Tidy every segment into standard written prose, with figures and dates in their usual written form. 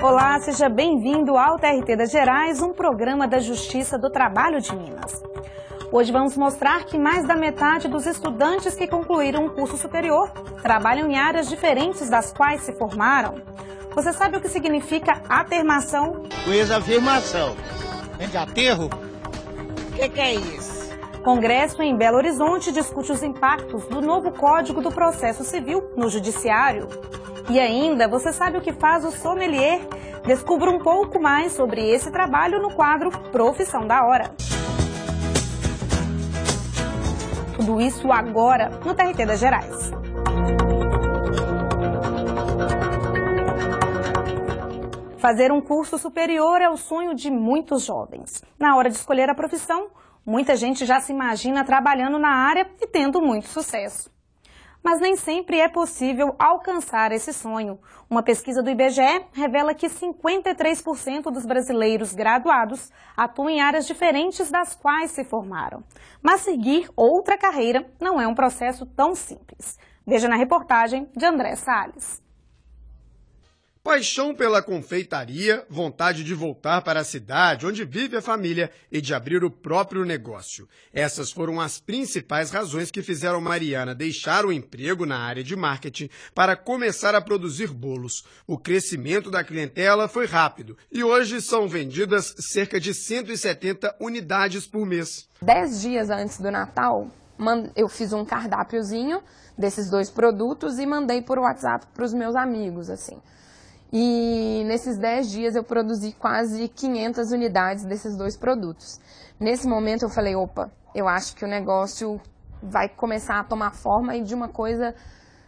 Olá, seja bem-vindo ao TRT das Gerais, um programa da Justiça do Trabalho de Minas. Hoje vamos mostrar que mais da metade dos estudantes que concluíram um curso superior trabalham em áreas diferentes das quais se formaram. Você sabe o que significa atermação? Conheço a afirmação. Vem de aterro? O que é isso? Congresso em Belo Horizonte discute os impactos do novo Código do Processo Civil no Judiciário. E ainda, você sabe o que faz o sommelier? Descubra um pouco mais sobre esse trabalho no quadro Profissão da Hora. Tudo isso agora no TRT das Gerais. Fazer um curso superior é o sonho de muitos jovens. Na hora de escolher a profissão, muita gente já se imagina trabalhando na área e tendo muito sucesso. Mas nem sempre é possível alcançar esse sonho. Uma pesquisa do IBGE revela que 53% dos brasileiros graduados atuam em áreas diferentes das quais se formaram. Mas seguir outra carreira não é um processo tão simples. Veja na reportagem de André Salles. Paixão pela confeitaria, vontade de voltar para a cidade onde vive a família e de abrir o próprio negócio. Essas foram as principais razões que fizeram Mariana deixar o emprego na área de marketing para começar a produzir bolos. O crescimento da clientela foi rápido e hoje são vendidas cerca de 170 unidades por mês. 10 dias antes do Natal, eu fiz um cardápiozinho desses 2 produtos e mandei por WhatsApp para os meus amigos, assim. E nesses 10 dias eu produzi quase 500 unidades desses 2 produtos. Nesse momento eu falei, opa, eu acho que o negócio vai começar a tomar forma e de uma coisa,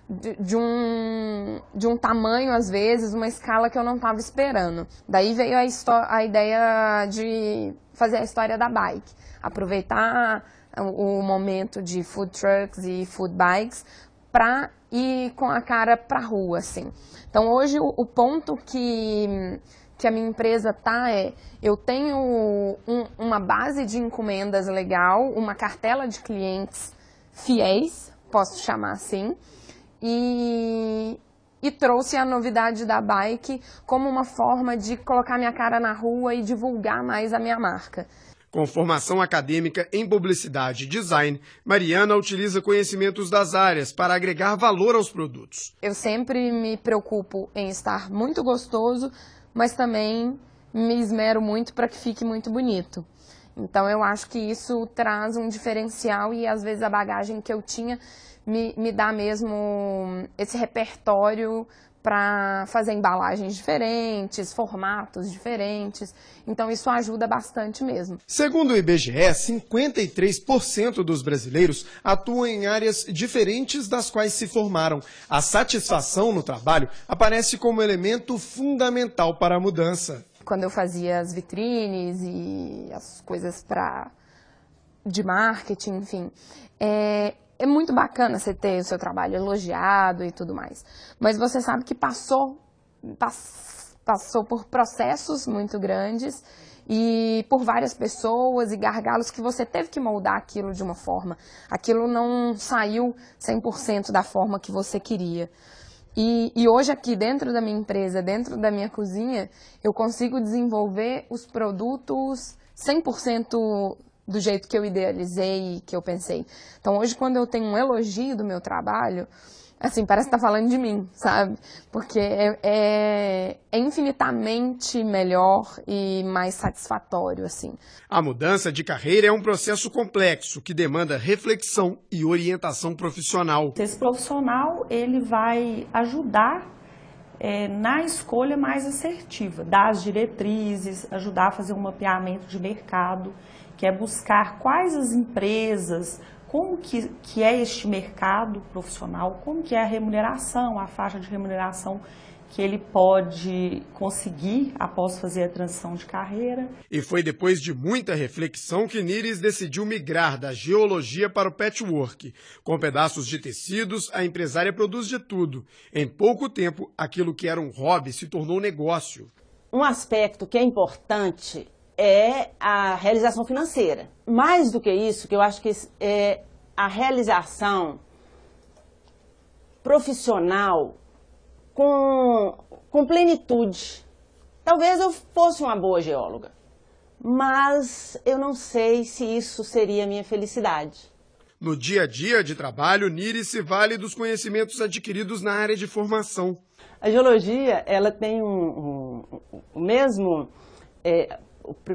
de um tamanho às vezes, uma escala que eu não estava esperando. Daí veio a ideia de fazer a história da bike, aproveitar o momento de food trucks e food bikes para ir com a cara para a rua, assim. Então hoje o ponto que a minha empresa tá eu tenho uma base de encomendas legal, uma cartela de clientes fiéis, posso chamar assim, e trouxe a novidade da bike como uma forma de colocar minha cara na rua e divulgar mais a minha marca. Com formação acadêmica em publicidade e design, Mariana utiliza conhecimentos das áreas para agregar valor aos produtos. Eu sempre me preocupo em estar muito gostoso, mas também me esmero muito para que fique muito bonito. Então eu acho que isso traz um diferencial e às vezes a bagagem que eu tinha me dá mesmo esse repertório para fazer embalagens diferentes, formatos diferentes. Então isso ajuda bastante mesmo. Segundo o IBGE, 53% dos brasileiros atuam em áreas diferentes das quais se formaram. A satisfação no trabalho aparece como elemento fundamental para a mudança. Quando eu fazia as vitrines e as coisas de marketing, enfim, é muito bacana você ter o seu trabalho elogiado e tudo mais. Mas você sabe que passou por processos muito grandes e por várias pessoas e gargalos que você teve que moldar aquilo de uma forma. Aquilo não saiu 100% da forma que você queria. E hoje aqui dentro da minha empresa, dentro da minha cozinha, eu consigo desenvolver os produtos 100% do jeito que eu idealizei e que eu pensei. Então hoje quando eu tenho um elogio do meu trabalho, assim, parece que tá falando de mim, sabe? Porque é infinitamente melhor e mais satisfatório, assim. A mudança de carreira é um processo complexo que demanda reflexão e orientação profissional. Esse profissional, ele vai ajudar na escolha mais assertiva, dar as diretrizes, ajudar a fazer um mapeamento de mercado, que é buscar quais as empresas, como que é este mercado profissional, como que é a remuneração, a faixa de remuneração que ele pode conseguir após fazer a transição de carreira. E foi depois de muita reflexão que Níris decidiu migrar da geologia para o patchwork. Com pedaços de tecidos, a empresária produz de tudo. Em pouco tempo, aquilo que era um hobby se tornou negócio. Um aspecto que é importante é a realização financeira. Mais do que isso, que eu acho que é a realização profissional com plenitude. Talvez eu fosse uma boa geóloga, mas eu não sei se isso seria a minha felicidade. No dia a dia de trabalho, Níris se vale dos conhecimentos adquiridos na área de formação. A geologia, ela tem o mesmo,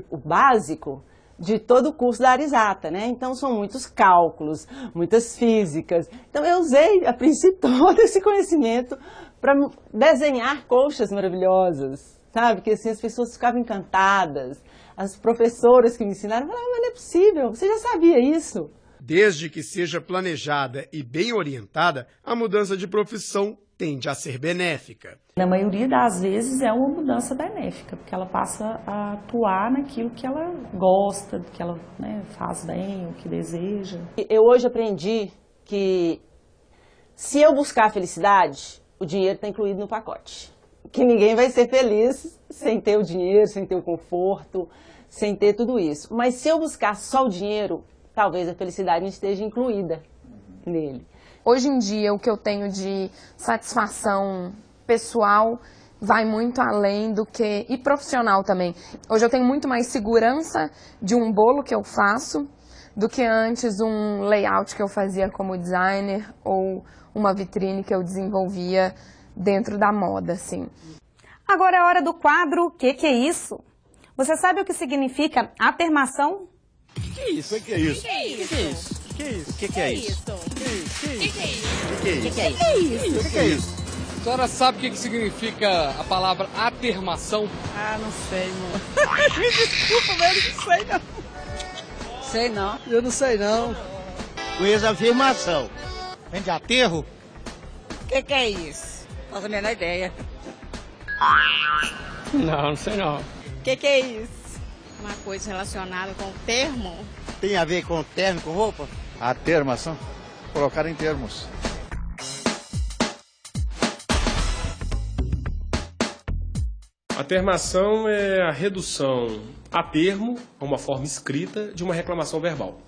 o básico de todo o curso da área exata, né? Então são muitos cálculos, muitas físicas. Então eu usei, a princípio, todo esse conhecimento para desenhar colchas maravilhosas, sabe? Que assim as pessoas ficavam encantadas. As professoras que me ensinaram falavam, mas não é possível, você já sabia isso. Desde que seja planejada e bem orientada, a mudança de profissão tende a ser benéfica. Na maioria das vezes é uma mudança benéfica, porque ela passa a atuar naquilo que ela gosta, que ela, né, faz bem, o que deseja. Eu hoje aprendi que se eu buscar a felicidade, o dinheiro está incluído no pacote. Que ninguém vai ser feliz sem ter o dinheiro, sem ter o conforto, sem ter tudo isso. Mas se eu buscar só o dinheiro, talvez a felicidade não esteja incluída nele. Hoje em dia, o que eu tenho de satisfação pessoal vai muito além do que... e profissional também. Hoje eu tenho muito mais segurança de um bolo que eu faço do que antes um layout que eu fazia como designer ou uma vitrine que eu desenvolvia dentro da moda, assim. Agora é hora do quadro Que é isso? Você sabe o que significa atermação? Que é isso? Que é isso? Que é isso? Que é isso? Que é isso? Que é isso? A senhora sabe o que significa a palavra atermação? Ah, não sei, amor. Me desculpa, mas eu não sei não. Sei não. Eu não sei não. Conheço a afirmação. Vem de aterro? O que é isso? Não faço a menor ideia. Não sei não. O que é isso? Uma coisa relacionada com o termo. Tem a ver com terno, com roupa? A termação? Colocar em termos. A termação é a redução a termo, a uma forma escrita, de uma reclamação verbal.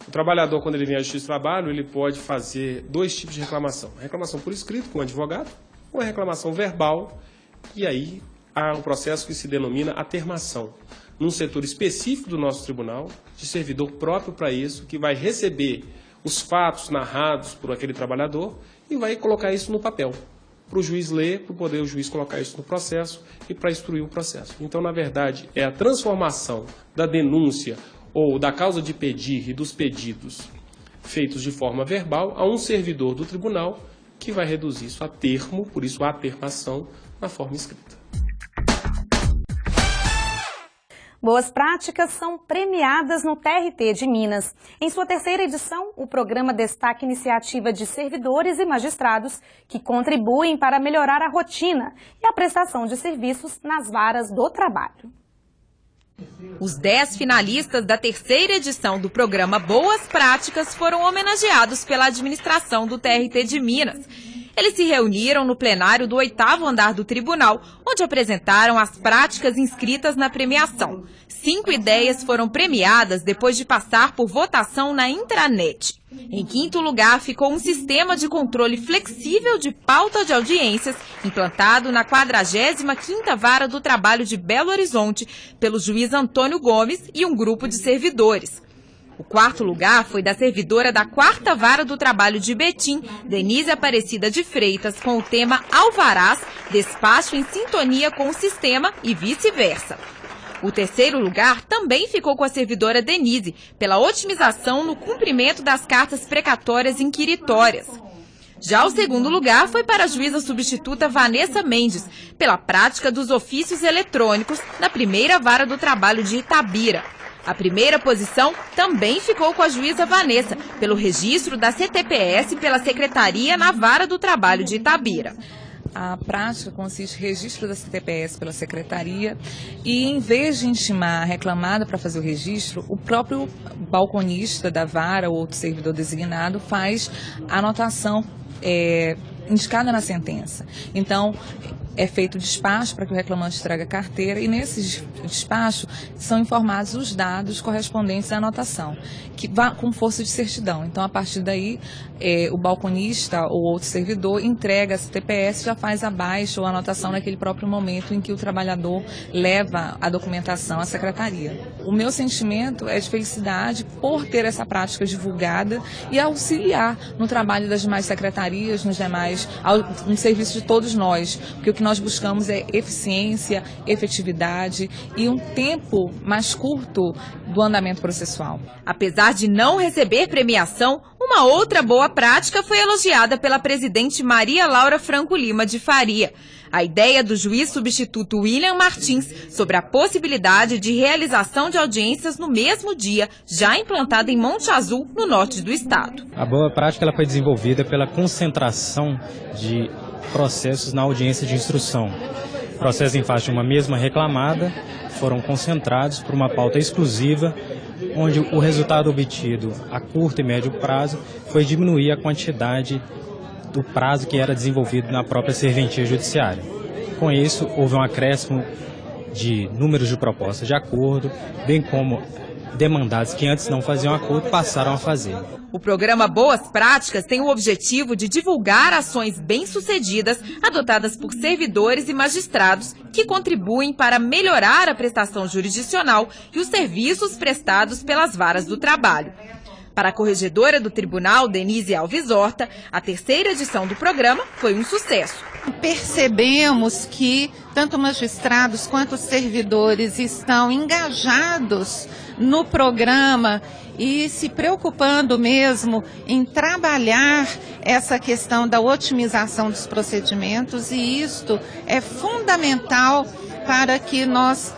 O trabalhador, quando ele vem à Justiça do Trabalho, ele pode fazer dois tipos de reclamação. A reclamação por escrito, com o advogado, ou a reclamação verbal, e aí há um processo que se denomina atermação, num setor específico do nosso tribunal, de servidor próprio para isso, que vai receber os fatos narrados por aquele trabalhador e vai colocar isso no papel, para o juiz ler, para poder o juiz colocar isso no processo e para instruir o processo. Então, na verdade, é a transformação da denúncia ou da causa de pedir e dos pedidos feitos de forma verbal a um servidor do tribunal que vai reduzir isso a termo, por isso a atermação, na forma escrita. Boas práticas são premiadas no TRT de Minas. Em sua terceira edição, o programa destaca iniciativa de servidores e magistrados que contribuem para melhorar a rotina e a prestação de serviços nas varas do trabalho. Os 10 finalistas da terceira edição do programa Boas Práticas foram homenageados pela administração do TRT de Minas. Eles se reuniram no plenário do 8º andar do tribunal, onde apresentaram as práticas inscritas na premiação. 5 ideias foram premiadas depois de passar por votação na intranet. Em quinto lugar, ficou um sistema de controle flexível de pauta de audiências, implantado na 45ª Vara do Trabalho de Belo Horizonte, pelo juiz Antônio Gomes e um grupo de servidores. O quarto lugar foi da servidora da 4ª Vara do Trabalho de Betim, Denise Aparecida de Freitas, com o tema Alvarás, despacho em sintonia com o sistema e vice-versa. O terceiro lugar também ficou com a servidora Denise, pela otimização no cumprimento das cartas precatórias inquiritórias. Já o segundo lugar foi para a juíza substituta Vanessa Mendes, pela prática dos ofícios eletrônicos na 1ª Vara do Trabalho de Itabira. A primeira posição também ficou com a juíza Vanessa, pelo registro da CTPS pela Secretaria na Vara do Trabalho de Itabira. A prática consiste em registro da CTPS pela Secretaria e, em vez de intimar a reclamada para fazer o registro, o próprio balconista da vara ou outro servidor designado faz a anotação indicada na sentença. Então, é feito despacho para que o reclamante traga carteira e nesse despacho são informados os dados correspondentes à anotação, que vá com força de certidão. Então, a partir daí, o balconista ou outro servidor entrega a CTPS, já faz a baixa ou a anotação naquele próprio momento em que o trabalhador leva a documentação à secretaria. O meu sentimento é de felicidade por ter essa prática divulgada e auxiliar no trabalho das demais secretarias, no serviço de todos nós, porque o que nós buscamos é eficiência, efetividade e um tempo mais curto do andamento processual. Apesar de não receber premiação, uma outra boa prática foi elogiada pela presidente Maria Laura Franco Lima de Faria. A ideia do juiz substituto William Martins sobre a possibilidade de realização de audiências no mesmo dia, já implantada em Monte Azul, no norte do estado. A boa prática ela foi desenvolvida pela concentração de processos na audiência de instrução. Processos em face de uma mesma reclamada foram concentrados por uma pauta exclusiva, onde o resultado obtido a curto e médio prazo foi diminuir a quantidade do prazo que era desenvolvido na própria serventia judiciária. Com isso, houve um acréscimo de números de propostas de acordo, bem como demandados que antes não faziam acordo passaram a fazer. O programa Boas Práticas tem o objetivo de divulgar ações bem-sucedidas adotadas por servidores e magistrados que contribuem para melhorar a prestação jurisdicional e os serviços prestados pelas varas do trabalho. Para a corregedora do tribunal, Denise Alves Horta, a terceira edição do programa foi um sucesso. Percebemos que tanto magistrados quanto servidores estão engajados no programa e se preocupando mesmo em trabalhar essa questão da otimização dos procedimentos, e isto é fundamental para que nós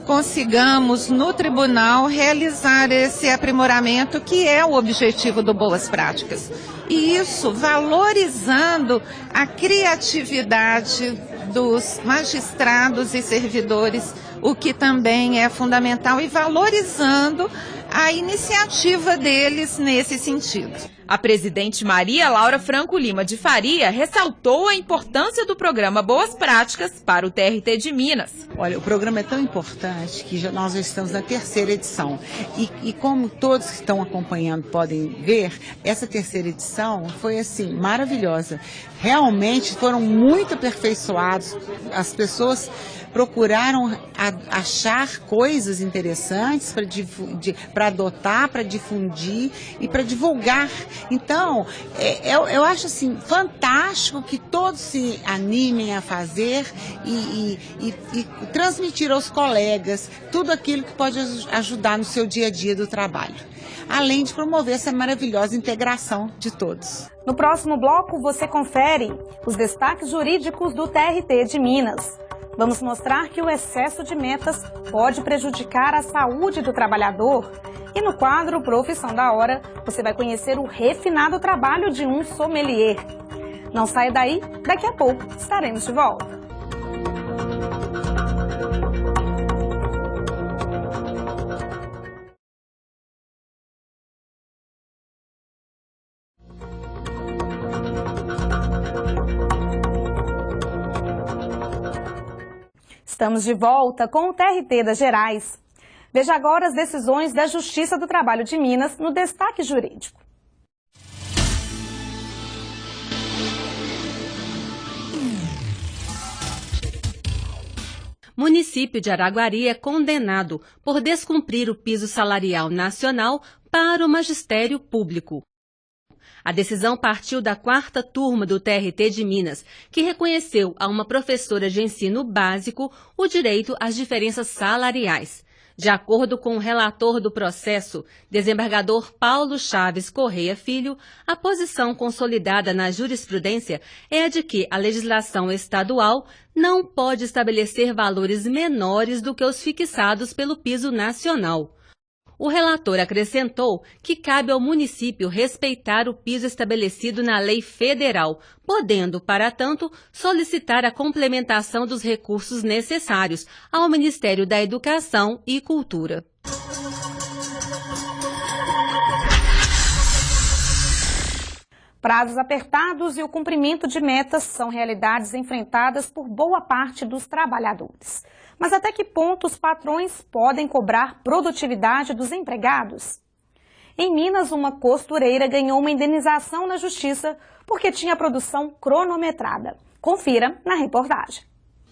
consigamos no tribunal realizar esse aprimoramento que é o objetivo do Boas Práticas. E isso valorizando a criatividade dos magistrados e servidores, o que também é fundamental, e valorizando a iniciativa deles nesse sentido. A presidente Maria Laura Franco Lima de Faria ressaltou a importância do programa Boas Práticas para o TRT de Minas. Olha, o programa é tão importante que nós já estamos na terceira edição. E como todos que estão acompanhando podem ver, essa terceira edição foi assim, maravilhosa. Realmente foram muito aperfeiçoados. As pessoas procuraram achar coisas interessantes para adotar, para difundir e para divulgar. Então, eu acho assim, fantástico que todos se animem a fazer e transmitir aos colegas tudo aquilo que pode ajudar no seu dia a dia do trabalho, além de promover essa maravilhosa integração de todos. No próximo bloco, você confere os destaques jurídicos do TRT de Minas. Vamos mostrar que o excesso de metas pode prejudicar a saúde do trabalhador. E no quadro Profissão da Hora, você vai conhecer o refinado trabalho de um sommelier. Não saia daí, daqui a pouco estaremos de volta. Estamos de volta com o TRT das Gerais. Veja agora as decisões da Justiça do Trabalho de Minas no destaque jurídico. Município de Araguari é condenado por descumprir o piso salarial nacional para o magistério público. A decisão partiu da 4ª turma do TRT de Minas, que reconheceu a uma professora de ensino básico o direito às diferenças salariais. De acordo com o relator do processo, desembargador Paulo Chaves Correia Filho, a posição consolidada na jurisprudência é a de que a legislação estadual não pode estabelecer valores menores do que os fixados pelo piso nacional. O relator acrescentou que cabe ao município respeitar o piso estabelecido na lei federal, podendo, para tanto, solicitar a complementação dos recursos necessários ao Ministério da Educação e Cultura. Prazos apertados e o cumprimento de metas são realidades enfrentadas por boa parte dos trabalhadores. Mas até que ponto os patrões podem cobrar produtividade dos empregados? Em Minas, uma costureira ganhou uma indenização na justiça porque tinha produção cronometrada. Confira na reportagem.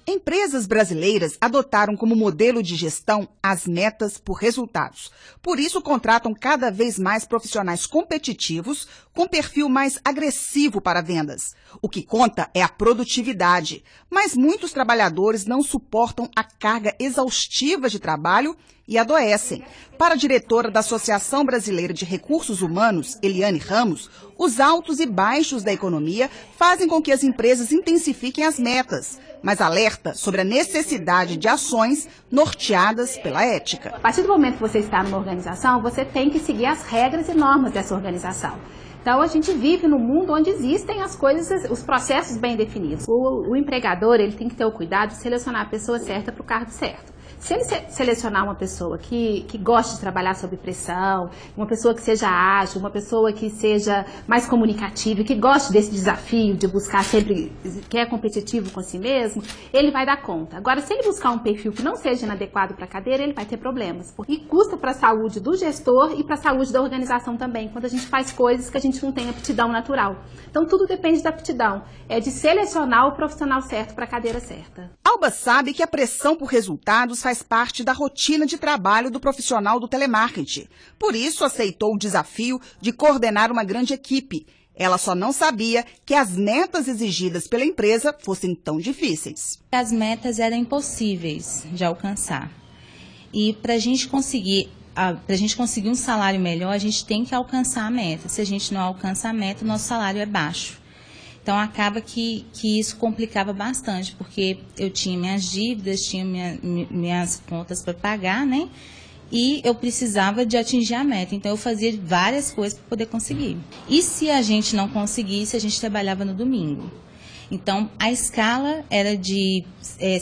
Empresas brasileiras adotaram como modelo de gestão as metas por resultados. Por isso, contratam cada vez mais profissionais competitivos com perfil mais agressivo para vendas. O que conta é a produtividade, mas muitos trabalhadores não suportam a carga exaustiva de trabalho e adoecem. Para a diretora da Associação Brasileira de Recursos Humanos, Eliane Ramos, os altos e baixos da economia fazem com que as empresas intensifiquem as metas, mas alerta sobre a necessidade de ações norteadas pela ética. A partir do momento que você está numa organização, você tem que seguir as regras e normas dessa organização. Então, a gente vive num mundo onde existem as coisas, os processos bem definidos. O empregador, ele tem que ter o cuidado de selecionar a pessoa certa para o cargo certo. Se ele selecionar uma pessoa que goste de trabalhar sob pressão, uma pessoa que seja ágil, uma pessoa que seja mais comunicativa, que goste desse desafio de buscar sempre, que é competitivo com si mesmo, ele vai dar conta. Agora, se ele buscar um perfil que não seja inadequado para a cadeira, ele vai ter problemas. E custa para a saúde do gestor e para a saúde da organização também, quando a gente faz coisas que a gente não tem aptidão natural. Então, tudo depende da aptidão. É de selecionar o profissional certo para a cadeira certa. Alba sabe que a pressão por resultados faz parte da rotina de trabalho do profissional do telemarketing. Por isso, aceitou o desafio de coordenar uma grande equipe. Ela só não sabia que as metas exigidas pela empresa fossem tão difíceis. As metas eram impossíveis de alcançar. E para a gente conseguir um salário melhor, a gente tem que alcançar a meta. Se a gente não alcança a meta, o nosso salário é baixo. Então, acaba que isso complicava bastante, porque eu tinha minhas dívidas, tinha minhas contas para pagar, né? E eu precisava de atingir a meta. Então, eu fazia várias coisas para poder conseguir. E se a gente não conseguisse, a gente trabalhava no domingo. Então, a escala era de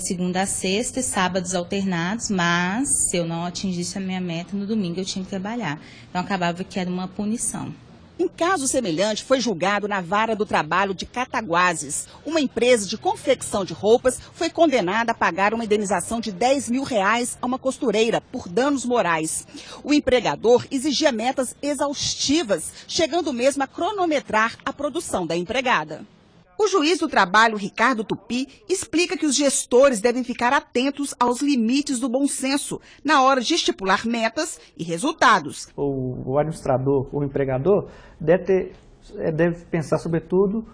segunda a sexta e sábados alternados, mas se eu não atingisse a minha meta, no domingo eu tinha que trabalhar. Então, acabava que era uma punição. Um caso semelhante foi julgado na Vara do Trabalho de Cataguases. Uma empresa de confecção de roupas foi condenada a pagar uma indenização de R$10 mil a uma costureira por danos morais. O empregador exigia metas exaustivas, chegando mesmo a cronometrar a produção da empregada. O juiz do trabalho, Ricardo Tupi, explica que os gestores devem ficar atentos aos limites do bom senso na hora de estipular metas e resultados. O administrador, o empregador, deve pensar, sobretudo,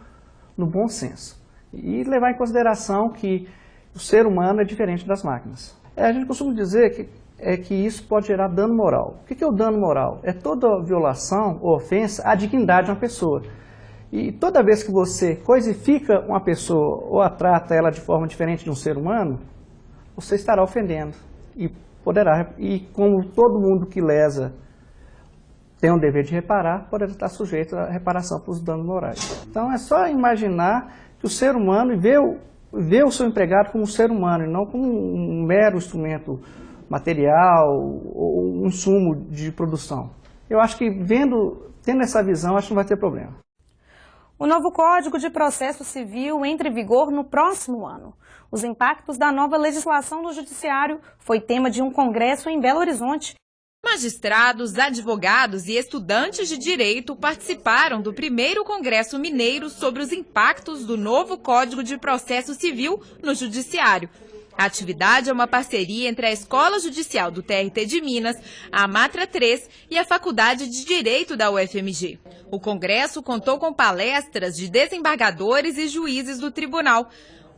no bom senso e levar em consideração que o ser humano é diferente das máquinas. A gente costuma dizer que isso pode gerar dano moral. O que é o dano moral? É toda violação ou ofensa à dignidade de uma pessoa. E toda vez que você coisifica uma pessoa ou a trata ela de forma diferente de um ser humano, você estará ofendendo. E como todo mundo que lesa tem um dever de reparar, poderá estar sujeito à reparação pelos danos morais. Então é só imaginar que o ser humano vê o seu empregado como um ser humano e não como um mero instrumento material ou um insumo de produção. Eu acho que tendo essa visão, acho que não vai ter problema. O novo Código de Processo Civil entra em vigor no próximo ano. Os impactos da nova legislação no Judiciário foi tema de um congresso em Belo Horizonte. Magistrados, advogados e estudantes de direito participaram do primeiro Congresso Mineiro sobre os impactos do novo Código de Processo Civil no Judiciário. A atividade é uma parceria entre a Escola Judicial do TRT de Minas, a Matra 3 e a Faculdade de Direito da UFMG. O congresso contou com palestras de desembargadores e juízes do tribunal.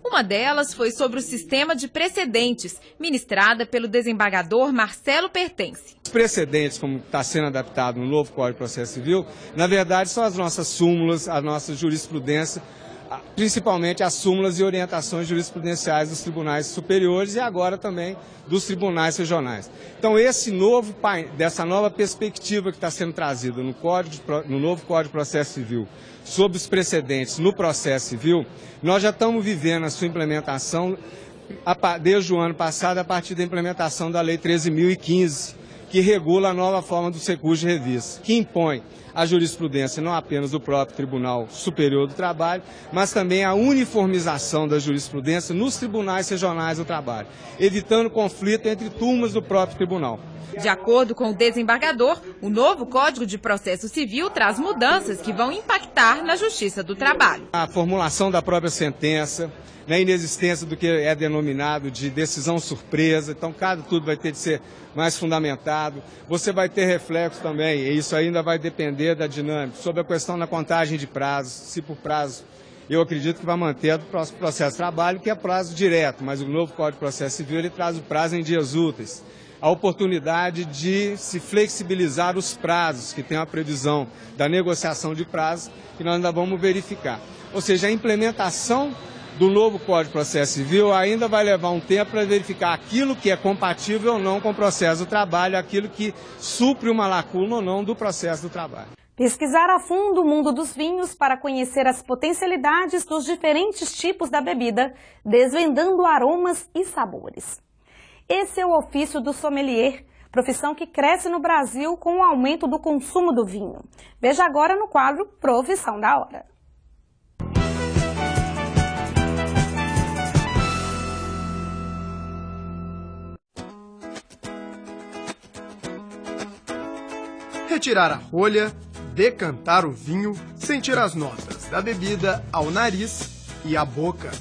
Uma delas foi sobre o sistema de precedentes, ministrada pelo desembargador Marcelo Pertence. Os precedentes, como está sendo adaptado no novo Código de Processo Civil, na verdade são as nossas súmulas, a nossa jurisprudência principalmente as súmulas e orientações jurisprudenciais dos tribunais superiores e agora também dos tribunais regionais. Então, dessa nova perspectiva que está sendo trazida no novo Código de Processo Civil, sobre os precedentes no processo civil, nós já estamos vivendo a sua implementação desde o ano passado, a partir da implementação da Lei 13.015, que regula a nova forma dos recursos de revista, que impõe a jurisprudência não apenas do próprio Tribunal Superior do Trabalho, mas também a uniformização da jurisprudência nos tribunais regionais do trabalho, evitando conflito entre turmas do próprio tribunal. De acordo com o desembargador, o novo Código de Processo Civil traz mudanças que vão impactar na Justiça do Trabalho. A formulação da própria sentença, a inexistência do que é denominado de decisão surpresa, então tudo vai ter de ser mais fundamentado. Você vai ter reflexo também, e isso ainda vai depender da dinâmica, sobre a questão da contagem de prazos, se por prazo, eu acredito que vai manter o processo de trabalho, que é prazo direto, mas o novo Código de Processo Civil ele traz o prazo em dias úteis. A oportunidade de se flexibilizar os prazos, que tem a previsão da negociação de prazos, que nós ainda vamos verificar. Ou seja, a implementação do novo Código de Processo Civil ainda vai levar um tempo para verificar aquilo que é compatível ou não com o processo do trabalho, aquilo que supre uma lacuna ou não do processo do trabalho. Pesquisar a fundo o mundo dos vinhos para conhecer as potencialidades dos diferentes tipos da bebida, desvendando aromas e sabores. Esse é o ofício do sommelier, profissão que cresce no Brasil com o aumento do consumo do vinho. Veja agora no quadro Profissão da Hora. Retirar a rolha, decantar o vinho, sentir as notas da bebida ao nariz e à boca.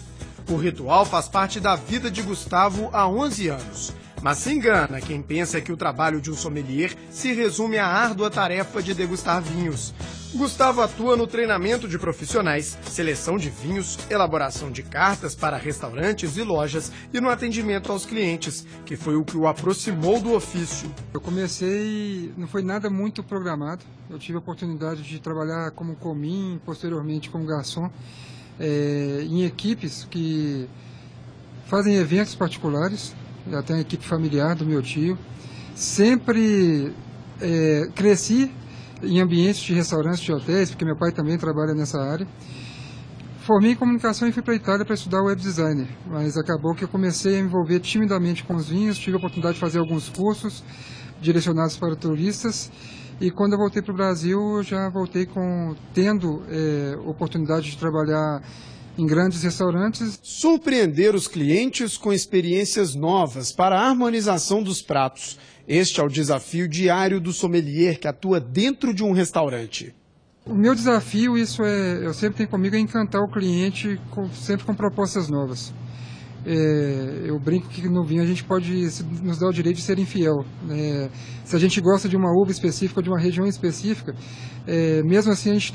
O ritual faz parte da vida de Gustavo há 11 anos. Mas se engana quem pensa que o trabalho de um sommelier se resume à árdua tarefa de degustar vinhos. Gustavo atua no treinamento de profissionais, seleção de vinhos, elaboração de cartas para restaurantes e lojas e no atendimento aos clientes, que foi o que o aproximou do ofício. Eu comecei, não foi nada muito programado. Eu tive a oportunidade de trabalhar como comim, posteriormente como garçom, em equipes que fazem eventos particulares, até a equipe familiar do meu tio. Sempre cresci em ambientes de restaurantes, de hotéis, porque meu pai também trabalha nessa área. Formei em comunicação e fui para a Itália para estudar web designer, mas acabou que eu comecei a me envolver timidamente com os vinhos, tive a oportunidade de fazer alguns cursos direcionados para turistas, e quando eu voltei para o Brasil, eu já voltei tendo oportunidade de trabalhar em grandes restaurantes. Surpreender os clientes com experiências novas para a harmonização dos pratos. Este é o desafio diário do sommelier que atua dentro de um restaurante. O meu desafio, eu sempre tenho comigo, é encantar o cliente sempre com propostas novas. Eu brinco que no vinho a gente pode nos dar o direito de ser infiel. Se a gente gosta de uma uva específica ou de uma região específica, mesmo assim a gente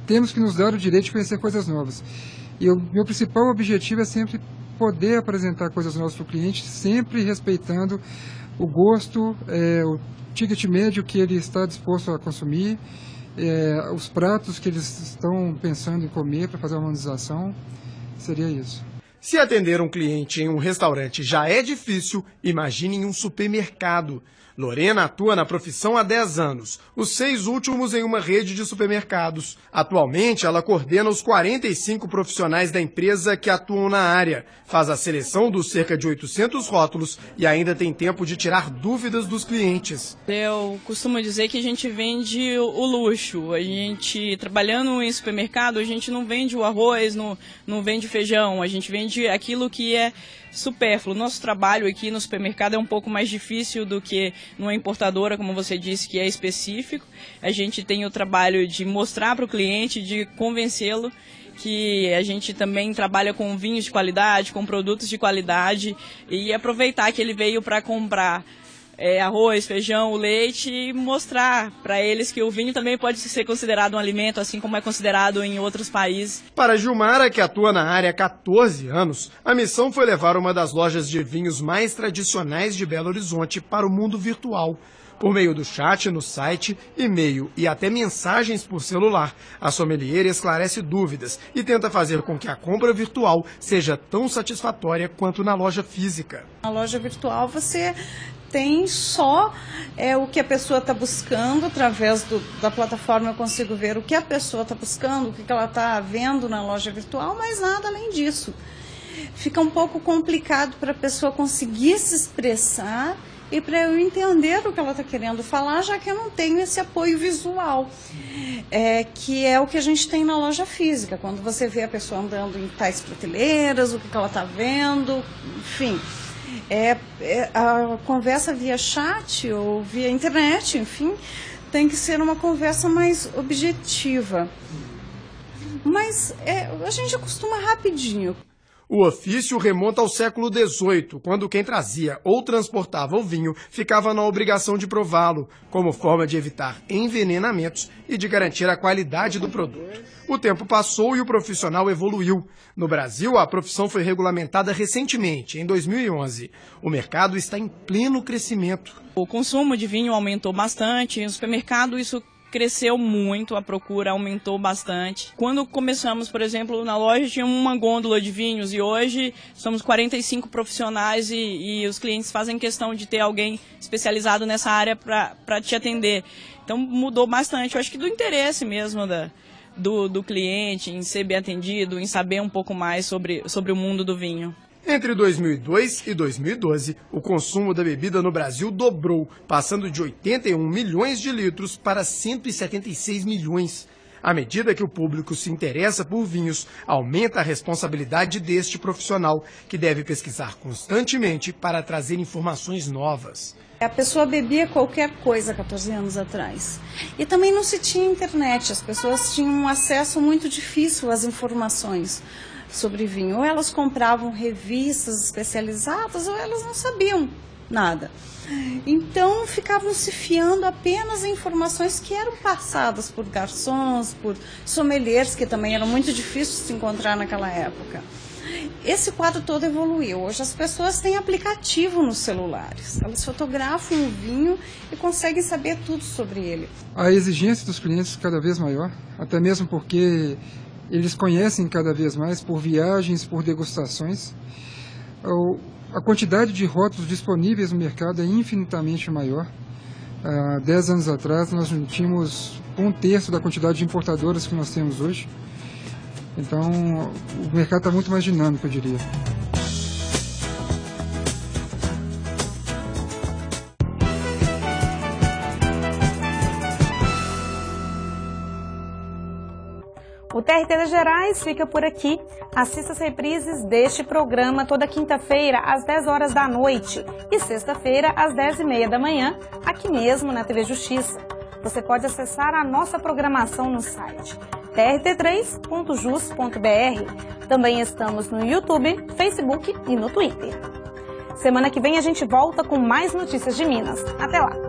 temos que nos dar o direito de conhecer coisas novas. E o meu principal objetivo é sempre poder apresentar coisas novas para o cliente, sempre respeitando o gosto, o ticket médio que ele está disposto a consumir, os pratos que eles estão pensando em comer para fazer a harmonização. Seria isso. Se atender um cliente em um restaurante já é difícil, imagine em um supermercado. Lorena atua na profissão há 10 anos, os 6 últimos em uma rede de supermercados. Atualmente, ela coordena os 45 profissionais da empresa que atuam na área, faz a seleção dos cerca de 800 rótulos e ainda tem tempo de tirar dúvidas dos clientes. Eu costumo dizer que a gente vende o luxo. A gente, trabalhando em supermercado, a gente não vende o arroz, não vende feijão, a gente vende aquilo que é supérfluo. Nosso trabalho aqui no supermercado é um pouco mais difícil do que numa importadora, como você disse, que é específico. A gente tem o trabalho de mostrar para o cliente, de convencê-lo que a gente também trabalha com vinhos de qualidade, com produtos de qualidade, e aproveitar que ele veio para comprar arroz, feijão, leite, e mostrar para eles que o vinho também pode ser considerado um alimento, assim como é considerado em outros países. Para Gilmara, que atua na área há 14 anos, a missão foi levar uma das lojas de vinhos mais tradicionais de Belo Horizonte para o mundo virtual. Por meio do chat no site, e-mail e até mensagens por celular, a sommelier esclarece dúvidas e tenta fazer com que a compra virtual seja tão satisfatória quanto na loja física. Na loja virtual você tem só o que a pessoa está buscando, através da plataforma eu consigo ver o que a pessoa está buscando, o que ela está vendo na loja virtual, mas nada além disso. Fica um pouco complicado para a pessoa conseguir se expressar e para eu entender o que ela está querendo falar, já que eu não tenho esse apoio visual, que é o que a gente tem na loja física, quando você vê a pessoa andando em tais prateleiras, o que ela está vendo, enfim. A conversa via chat ou via internet, enfim, tem que ser uma conversa mais objetiva. Mas a gente acostuma rapidinho. O ofício remonta ao século XVIII, quando quem trazia ou transportava o vinho ficava na obrigação de prová-lo, como forma de evitar envenenamentos e de garantir a qualidade do produto. O tempo passou e o profissional evoluiu. No Brasil, a profissão foi regulamentada recentemente, em 2011. O mercado está em pleno crescimento. O consumo de vinho aumentou bastante, no supermercado isso cresceu muito, a procura aumentou bastante. Quando começamos, por exemplo, na loja tinha uma gôndola de vinhos e hoje somos 45 profissionais e os clientes fazem questão de ter alguém especializado nessa área para te atender. Então mudou bastante, eu acho que do interesse mesmo do cliente em ser bem atendido, em saber um pouco mais sobre o mundo do vinho. Entre 2002 e 2012, o consumo da bebida no Brasil dobrou, passando de 81 milhões de litros para 176 milhões. À medida que o público se interessa por vinhos, aumenta a responsabilidade deste profissional, que deve pesquisar constantemente para trazer informações novas. A pessoa bebia qualquer coisa 14 anos atrás. E também não se tinha internet, as pessoas tinham um acesso muito difícil às informações sobre vinho. Ou elas compravam revistas especializadas ou elas não sabiam nada. Então ficavam se fiando apenas em informações que eram passadas por garçons, por sommeliers, que também eram muito difíceis de se encontrar naquela época. Esse quadro todo evoluiu. Hoje as pessoas têm aplicativo nos celulares. Elas fotografam o vinho e conseguem saber tudo sobre ele. A exigência dos clientes é cada vez maior, até mesmo porque eles conhecem cada vez mais por viagens, por degustações. A quantidade de rótulos disponíveis no mercado é infinitamente maior. Há 10 anos atrás nós não tínhamos 1/3 da quantidade de importadoras que nós temos hoje. Então o mercado está muito mais dinâmico, eu diria. O TRT das Gerais fica por aqui. Assista as reprises deste programa toda quinta-feira às 10 horas da noite e sexta-feira às 10h30 da manhã, aqui mesmo na TV Justiça. Você pode acessar a nossa programação no site trt3.jus.br. Também estamos no YouTube, Facebook e no Twitter. Semana que vem a gente volta com mais notícias de Minas. Até lá!